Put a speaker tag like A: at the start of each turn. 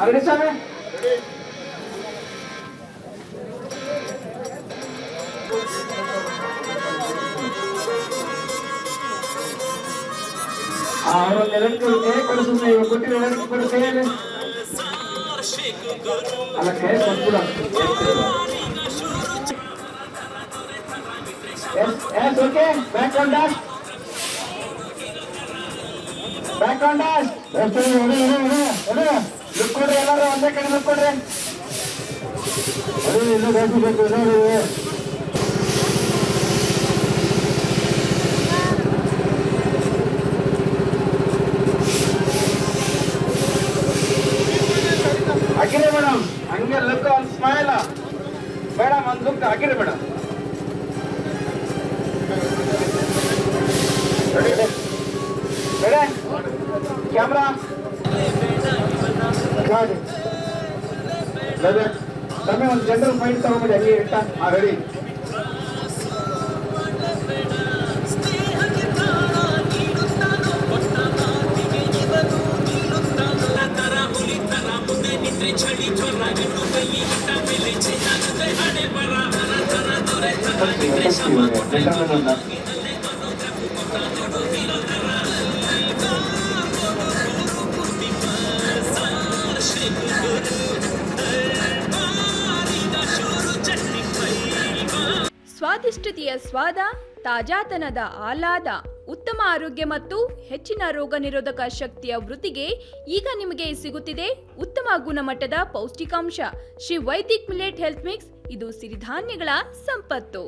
A: Ready ಸ್ವಾಮಿ? ಅವರೊಂದು electric ಕಳಿಸುತ್ತೆ, ಇವಾಗ ಕೊಟ್ಟಿರೋ ಎಲೆಕ್ಟ್ರಿಕ್ ಕೊಡು ಕೈಯಲ್ಲಿ. ಅಲ್ಲ ಕೈ ಕೊಟ್ಬಿಡ. Yes okay, back on dash, back on dash. Look ಕೊಡ್ರಿ ಎಲ್ಲರೂ, ಒಂದೇ ಕಡೆ ಲುಕ್ ಕೊಡ್ರಿ. ಇನ್ನೂ ಬೇಕು ನೋಡಿ. ಆಗಿರಿ ಮೇಡಮ್, ಹಂಗೆ ಲುಕ್ ಒಂದು ಸ್ಮೈಲ್ ಮೇಡಮ್, ಒಂದು ಲುಕ್ ಆಗಿರಿ ಮೇಡಮ್. ರೆಡಿ ಕ್ಯಾಮ್ರಾ ತಮ್ಮೆ ಒಂದು ಜನರಲ್ ಫೈಟ್ ತಗೊಂಬಿಡಿ ಅಲ್ಲಿ ಇಟ್ಟ. ರೆಡಿ
B: ಸ್ವಾದಿಷ್ಟತೆಯ ಸ್ವಾದ, ತಾಜಾತನದ ಆಹ್ಲಾದ, ಉತ್ತಮ ಆರೋಗ್ಯ ಮತ್ತು ಹೆಚ್ಚಿನ ರೋಗ ನಿರೋಧಕ ಶಕ್ತಿಯ ವೃದ್ಧಿಗೆ ಈಗ ನಿಮಗೆ ಸಿಗುತ್ತಿದೆ ಉತ್ತಮ ಗುಣಮಟ್ಟದ ಪೌಷ್ಟಿಕಾಂಶ Shri Vaidik millet health mix. ಇದು ಸಿರಿಧಾನ್ಯಗಳ ಸಂಪತ್ತು.